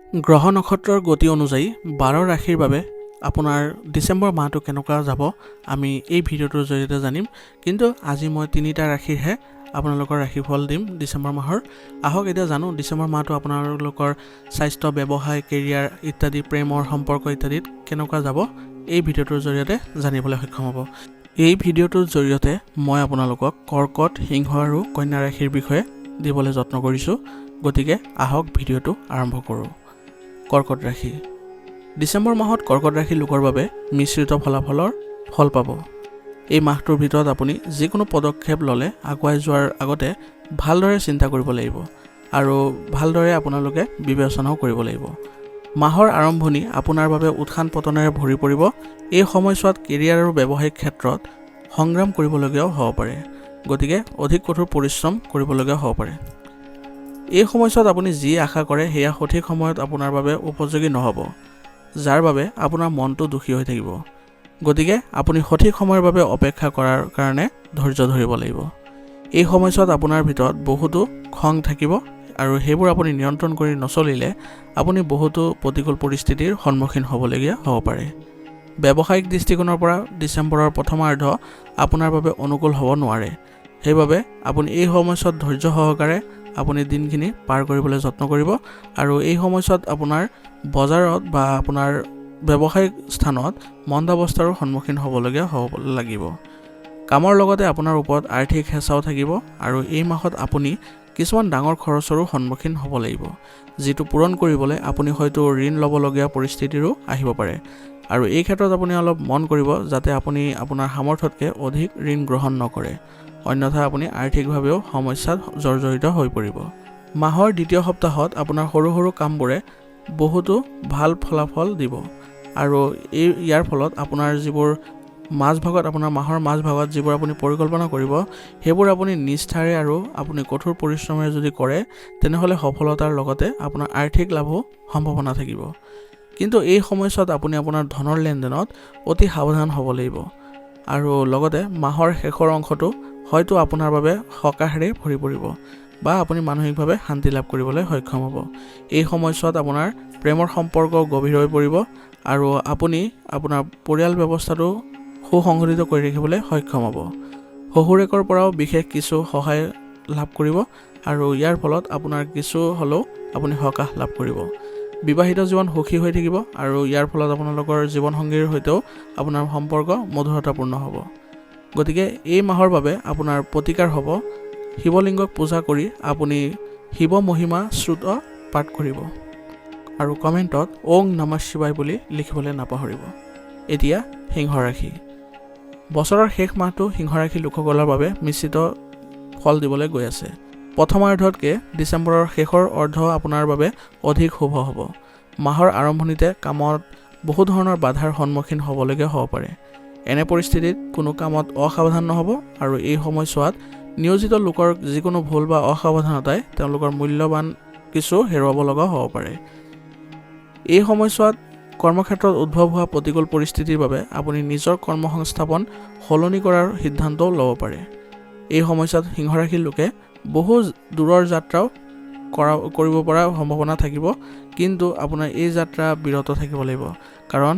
গ্ৰহ নক্ষত্ৰৰ গতি অনুযায়ী 12 ৰাশিৰ বাবে আপোনাৰ ডিচেম্বৰ মাহটো কেনেকুৱা যাব আমি এই ভিডিঅ'টোৰ জৰিয়তে জানিম। কিন্তু আজি মই 3টা ৰাশিৰহে আপোনালোকৰ ৰাশিফল দিম ডিচেম্বৰ মাহৰ। আহক এতিয়া জানো ডিচেম্বৰ মাহটো আপোনালোকৰ স্বাস্থ্য, ব্যৱসায়, কেৰিয়াৰ ইত্যাদি, প্ৰেমৰ সম্পৰ্ক ইত্যাদিত কেনেকুৱা যাব এই ভিডিঅ'টোৰ জৰিয়তে জানিবলৈ সক্ষম হ'ব। এই ভিডিঅ'টোৰ জৰিয়তে মই আপোনালোকক কৰ্কট, সিংহ আৰু কন্যা ৰাশিৰ বিষয়ে দিবলৈ যত্ন কৰিছোঁ। গতিকে আহক ভিডিঅ'টো আৰম্ভ কৰোঁ। কৰ্কট ৰাশি। ডিচেম্বৰ মাহত কৰ্কট ৰাশিৰ লোকৰ বাবে মিশ্ৰিত ফলাফলৰ ফল পাব। এই মাহটোৰ ভিতৰত আপুনি যিকোনো পদক্ষেপ ল'লে আগুৱাই যোৱাৰ আগতে ভালদৰে চিন্তা কৰিব লাগিব আৰু ভালদৰে আপোনালোকে বিবেচনাও কৰিব লাগিব। মাহৰ আৰম্ভণি আপোনাৰ বাবে উত্থান পতনেৰে ভৰি পৰিব। এই সময়ছোৱাত কেৰিয়াৰ আৰু ব্যৱসায়িক ক্ষেত্ৰত সংগ্ৰাম কৰিবলগীয়াও হ'ব পাৰে, গতিকে অধিক কঠোৰ পৰিশ্ৰম কৰিবলগীয়া হ'ব পাৰে। এই সময়ছোৱাত আপুনি যি আশা কৰে সেয়া সঠিক সময়ত আপোনাৰ বাবে উপযোগী নহ'ব, যাৰ বাবে আপোনাৰ মনটো দুখী হৈ থাকিব। গতিকে আপুনি সঠিক সময়ৰ বাবে অপেক্ষা কৰাৰ কাৰণে ধৈৰ্য ধৰিব লাগিব। এই সময়ছোৱাত আপোনাৰ ভিতৰত বহুতো খং থাকিব আৰু সেইবোৰ আপুনি নিয়ন্ত্ৰণ কৰি নচলিলে আপুনি বহুতো প্ৰতিকূল পৰিস্থিতিৰ সন্মুখীন হ'বলগীয়া হ'ব পাৰে। ব্যৱসায়িক দৃষ্টিকোণৰ পৰা ডিচেম্বৰৰ প্ৰথমাৰ্ধ আপোনাৰ বাবে অনুকূল হ'ব নোৱাৰে। সেইবাবে আপুনি এই সময়ছোৱাত ধৈৰ্য সহকাৰে আপুনি দিনখিনি পাৰ কৰিবলৈ যত্ন কৰিব আৰু এই সময়ছোৱাত আপোনাৰ বজাৰত বা আপোনাৰ ব্যৱসায়িক স্থানত মন্দাৱস্থাৰো সন্মুখীন হ'বলগীয়া হ'ব লাগিব। কামৰ লগতে আপোনাৰ ওপৰত আৰ্থিক হেঁচাও থাকিব আৰু এই মাহত আপুনি কিছুমান ডাঙৰ খৰচৰো সন্মুখীন হ'ব লাগিব, যিটো পূৰণ কৰিবলৈ আপুনি হয়তো ঋণ ল'বলগীয়া পৰিস্থিতিৰো আহিব পাৰে। আৰু এই ক্ষেত্ৰত আপুনি অলপ মন কৰিব যাতে আপুনি আপোনাৰ সামৰ্থ্যতকৈ অধিক ঋণ গ্ৰহণ নকৰে, অন্যথা আপুনি আৰ্থিকভাৱেও সমস্যাত জৰ্জৰিত হৈ পৰিব। মাহৰ দ্বিতীয় সপ্তাহত আপোনাৰ সৰু সৰু কামবোৰে বহুতো ভাল ফলাফল দিব আৰু ইয়াৰ ফলত আপোনাৰ যিবোৰ মাহৰ মাজভাগত যিবোৰ আপুনি পৰিকল্পনা কৰিব সেইবোৰ আপুনি নিষ্ঠাৰে আৰু আপুনি কঠোৰ পৰিশ্ৰমেৰে যদি কৰে তেনেহ'লে সফলতাৰ লগতে আপোনাৰ আৰ্থিক লাভো সম্ভাৱনা থাকিব। কিন্তু এই সময়ছোৱাত আপুনি আপোনাৰ ধনৰ লেনদেনত অতি সাৱধান হ'ব লাগিব আৰু লগতে মাহৰ শেষৰ অংশটো হয়তো আপোনাৰ বাবে সকাহেৰে ভৰি পৰিব বা আপুনি মানসিকভাৱে শান্তি লাভ কৰিবলৈ সক্ষম হ'ব। এই সময়ছোৱাত আপোনাৰ প্ৰেমৰ সম্পৰ্ক গভীৰ হৈ পৰিব আৰু আপুনি আপোনাৰ পৰিয়াল ব্যৱস্থাটো সুসংগঠিত কৰি ৰাখিবলৈ সক্ষম হ'ব। শহুৰেকৰ পৰাও বিশেষ কিছু সহায় লাভ কৰিব আৰু ইয়াৰ ফলত আপোনাৰ কিছু হ'লেও আপুনি সকাহ লাভ কৰিব। বিবাহিত জীৱন সুখী হৈ থাকিব আৰু ইয়াৰ ফলত আপোনালোকৰ জীৱনসংগীৰ সৈতেও আপোনাৰ সম্পৰ্ক মধুৰতাপূৰ্ণ হ'ব। গতিকে এই মাহৰ বাবে আপোনাৰ প্ৰতিকাৰ হ'ব শিৱলিংগক পূজা কৰি আপুনি শিৱ মহিমা শ্ৰুত পাঠ কৰিব আৰু কমেণ্টত ওং নমঃ শিৱায় বুলি লিখিবলৈ নাপাহৰিব। এতিয়া সিংহ ৰাশি। বছৰৰ শেষ মাহটো সিংহ ৰাশিৰ লোকসকলৰ বাবে মিশ্ৰিত ফল দিবলৈ গৈ আছে। প্ৰথমাৰ্ধতকৈ ডিচেম্বৰৰ শেষৰ অৰ্ধ আপোনাৰ বাবে অধিক শুভ হ'ব। মাহৰ আৰম্ভণিতে কামত বহু ধৰণৰ বাধাৰ সন্মুখীন হ'বলগীয়া হ'ব পাৰে। এনে পৰিস্থিতিত কোনো কামত অসাৱধান নহ'ব আৰু এই সময়ছোৱাত নিয়োজিত লোকৰ যিকোনো ভুল বা অসাৱধানতাই তেওঁলোকৰ মূল্যৱান কিছু হেৰুৱাব লগা হ'ব পাৰে। এই সময়ছোৱাত কৰ্মক্ষেত্ৰত উদ্ভৱ হোৱা প্ৰতিকূল পৰিস্থিতিৰ বাবে আপুনি নিজৰ কৰ্মসংস্থাপন সলনি কৰাৰ সিদ্ধান্তও ল'ব পাৰে। এই সময়ছোৱাত সিংহ ৰাশিৰ লোকে বহু দূৰৰ যাত্ৰাও কৰিব পৰা সম্ভাৱনা থাকিব, কিন্তু আপোনাৰ এই যাত্ৰা বিৰত থাকিব লাগিব, কাৰণ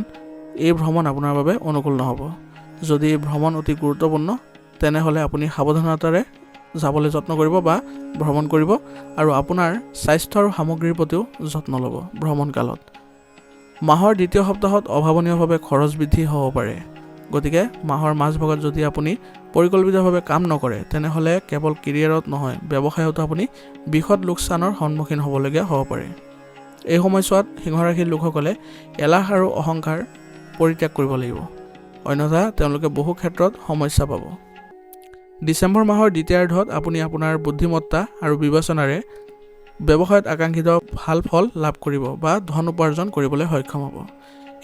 এই ভ্ৰমণ আপোনাৰ বাবে অনুকূল নহ'ব। যদি ভ্ৰমণ অতি গুৰুত্বপূৰ্ণ তেনেহ'লে আপুনি সাৱধানতাৰে যাবলৈ যত্ন কৰিব বা ভ্ৰমণ কৰিব আৰু আপোনাৰ স্বাস্থ্য আৰু সামগ্ৰীৰ প্ৰতিও যত্ন ল'ব ভ্ৰমণকালত। মাহৰ দ্বিতীয় সপ্তাহত অভাৱনীয়ভাৱে খৰচ বৃদ্ধি হ'ব পাৰে। গতিকে মাহৰ মাজভাগত যদি আপুনি পৰিকল্পিতভাৱে কাম নকৰে তেনেহ'লে কেৱল কেৰিয়াৰত নহয় ব্যৱসায়তো আপুনি বৃহৎ লোকচানৰ সন্মুখীন হ'বলগীয়া হ'ব পাৰে। এই সময়ছোৱাত সিংহ ৰাশিৰ লোকসকলে এলাহ আৰু অহংকাৰ পৰিত্যাগ কৰিব লাগিব, অন্যথা তেওঁলোকে বহু ক্ষেত্ৰত সমস্যা পাব। ডিচেম্বৰ মাহৰ দ্বিতীয়াৰ্ধত আপুনি আপোনাৰ বুদ্ধিমত্তা আৰু বিবেচনাৰে ব্যৱসায়ত আকাংক্ষিত ভাল ফল লাভ কৰিব বা ধন উপাৰ্জন কৰিবলৈ সক্ষম হ'ব।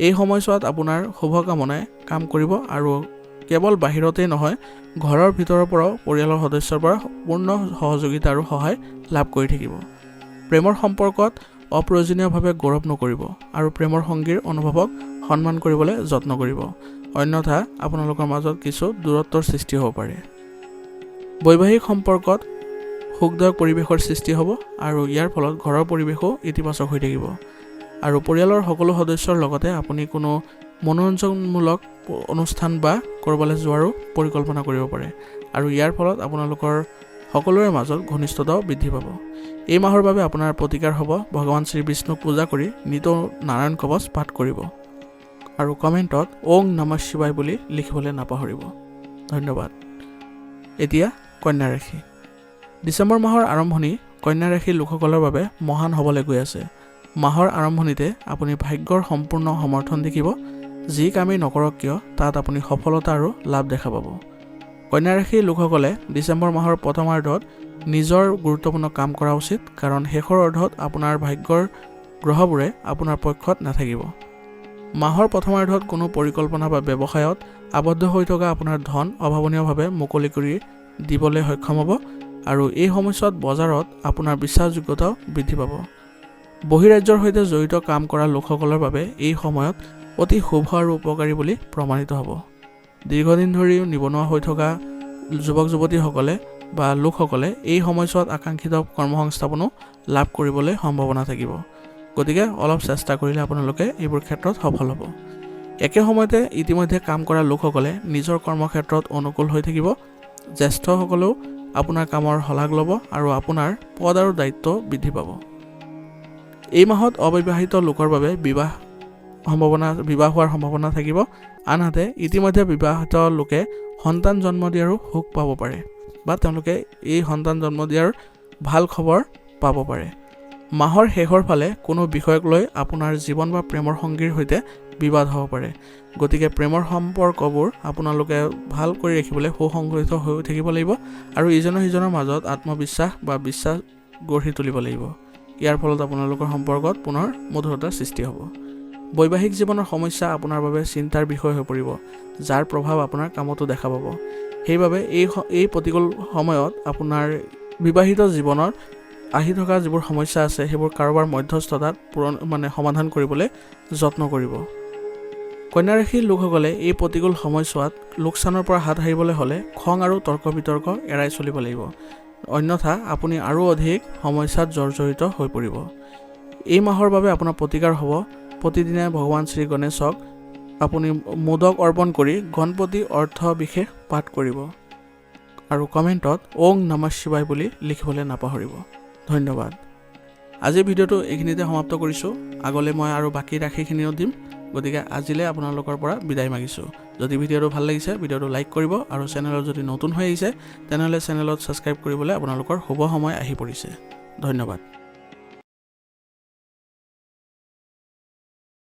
এই সময়ছোৱাত আপোনাৰ শুভকামনাই কাম কৰিব আৰু কেৱল বাহিৰতেই নহয় ঘৰৰ ভিতৰৰ পৰাও পৰিয়ালৰ সদস্যৰ পৰা পূৰ্ণ সহযোগিতা আৰু সহায় লাভ কৰি থাকিব। প্ৰেমৰ সম্পৰ্কত অপ্ৰয়োজনীয়ভাৱে গৌৰৱ নকৰিব আৰু প্ৰেমৰ সংগীৰ অনুভৱক সন্মান কৰিবলৈ যত্ন কৰিব, অন্যথা আপোনালোকৰ মাজত কিছু দূৰত্বৰ সৃষ্টি হ'ব পাৰে। বৈবাহিক সম্পৰ্কত সুখদায়ক পৰিৱেশৰ সৃষ্টি হ'ব আৰু ইয়াৰ ফলত ঘৰৰ পৰিৱেশো ইতিবাচক হৈ থাকিব। আৰু পৰিয়ালৰ সকলো সদস্যৰ লগতে আপুনি কোনো মনোৰঞ্জনমূলক অনুষ্ঠান বা ক'ৰবালৈ যোৱাৰো পৰিকল্পনা কৰিব পাৰে আৰু ইয়াৰ ফলত আপোনালোকৰ সকলোৰে মাজত ঘনিষ্ঠতাও বৃদ্ধি পাব। এই মাহৰ বাবে আপোনাৰ প্ৰতিকাৰ হ'ব ভগৱান শ্ৰী বিষ্ণুক পূজা কৰি নিতৌ নাৰায়ণ কৱচ পাঠ কৰিব আৰু কমেণ্টত ওং নমঃ শিৱায় বুলি লিখিবলৈ নাপাহৰিব। ধন্যবাদ। এতিয়া কন্যা ৰাশি। ডিচেম্বৰ মাহৰ আৰম্ভণি কন্যা ৰাশিৰ লোকসকলৰ বাবে মহান হ'বলৈ গৈ আছে। মাহৰ আৰম্ভণিতে আপুনি ভাগ্যৰ সম্পূৰ্ণ সমৰ্থন দেখিব। যি কামেই নকৰক কিয় তাত আপুনি সফলতা আৰু লাভ দেখা পাব। কন্যা ৰাশিৰ লোকসকলে ডিচেম্বৰ মাহৰ প্ৰথমাৰ্ধত নিজৰ গুৰুত্বপূৰ্ণ কাম কৰা উচিত, কাৰণ শেষৰ অৰ্ধত আপোনাৰ ভাগ্যৰ গ্ৰহবোৰে আপোনাৰ পক্ষত নাথাকিব। মাহৰ প্ৰথমাৰ্ধত কোনো পৰিকল্পনা বা ব্যৱসায়ত আবদ্ধ হৈ থকা আপোনাৰ ধন অভাৱনীয়ভাৱে মুকলি কৰি দিবলৈ সক্ষম হ'ব আৰু এই সময়ছোৱাত বজাৰত আপোনাৰ বিশ্বাসযোগ্যতাও বৃদ্ধি পাব। বহিৰাজ্যৰ সৈতে জড়িত কাম কৰা লোকসকলৰ বাবে এই সময়ত অতি শুভ আৰু উপকাৰী বুলি প্ৰমাণিত হ'ব। দীৰ্ঘদিন ধৰি নিবনুৱা হৈ থকা যুৱক যুৱতীসকলে বা লোকসকলে এই সময়ছোৱাত আকাংক্ষিত কৰ্মসংস্থাপনো লাভ কৰিবলৈ সম্ভাৱনা থাকিব। গতিকে অলপ চেষ্টা কৰিলে আপোনালোকে এইবোৰ ক্ষেত্ৰত সফল হ'ব। একে সময়তে ইতিমধ্যে কাম কৰা লোকসকলে নিজৰ কৰ্মক্ষেত্ৰত অনুকূল হৈ থাকিব। জ্যেষ্ঠসকলেও আপোনাৰ কামৰ শলাগ ল'ব আৰু আপোনাৰ পদ আৰু দায়িত্ব বৃদ্ধি পাব। এই মাহত অবিবাহিত লোকৰ বাবে বিবাহ হোৱাৰ সম্ভাৱনা থাকিব। আনহাতে ইতিমধ্যে বিবাহিত লোকে সন্তান জন্ম দিয়াৰো সুখ পাব পাৰে বা তেওঁলোকে এই সন্তান জন্ম দিয়াৰ ভাল খবৰ পাব পাৰে। মাহৰ শেষৰ ফালে কোনো বিষয়ক লৈ আপোনাৰ জীৱন বা প্ৰেমৰ সংগীৰ সৈতে বিবাদ হ'ব পাৰে। গতিকে প্ৰেমৰ সম্পৰ্কবোৰ আপোনালোকে ভাল কৰি ৰাখিবলৈ সুসংগঠিত হৈ থাকিব লাগিব আৰু ইজনে সিজনৰ মাজত আত্মবিশ্বাস বা বিশ্বাস গঢ়ি তুলিব লাগিব। ইয়াৰ ফলত আপোনালোকৰ সম্পৰ্কত পুনৰ মধুৰতাৰ সৃষ্টি হ'ব। বৈবাহিক জীৱনৰ সমস্যা আপোনাৰ বাবে চিন্তাৰ বিষয় হৈ পৰিব, যাৰ প্ৰভাৱ আপোনাৰ কামতো দেখা পাব। সেইবাবে এই প্ৰতিকূল সময়ত আপোনাৰ বিবাহিত জীৱনত আহি থকা যিবোৰ সমস্যা আছে সেইবোৰ কাৰোবাৰ মধ্যস্থতাত সমাধান কৰিবলৈ যত্ন কৰিব। কন্যা ৰাশিৰ লোকসকলে এই প্ৰতিকূল সময়ছোৱাত লোকচানৰ পৰা হাত সাৰিবলৈ হ'লে খং আৰু তৰ্ক বিতৰ্ক এৰাই চলিব লাগিব, অন্যথা আপুনি আৰু অধিক সমস্যাত জৰ্জৰিত হৈ পৰিব। এই মাহৰ বাবে আপোনাৰ প্ৰতিকাৰ হ'ব প্ৰতিদিনে ভগৱান শ্ৰী গণেশক আপুনি মোদক অৰ্পণ কৰি গণপতি অৰ্থ বিশেষ পাঠ কৰিব আৰু কমেণ্টত ওং নমঃ শিৱায় বুলি লিখিবলৈ নাপাহৰিব। ধন্যবাদ। আজিৰ ভিডিঅ'টো এইখিনিতে সমাপ্ত কৰিছোঁ। আগলৈ মই আৰু বাকী ৰাশিখিনিও দিম। গতিকে আজিলৈ আপোনালোকৰ পৰা বিদায় মাগিছোঁ। যদি ভিডিঅ'টো ভাল লাগিছে ভিডিঅ'টো লাইক কৰিব আৰু চেনেলত যদি নতুন হৈ আহিছে তেনেহ'লে চেনেলত ছাবস্ক্ৰাইব কৰিবলৈ আপোনালোকৰ শুভ সময় আহি পৰিছে। ধন্যবাদ।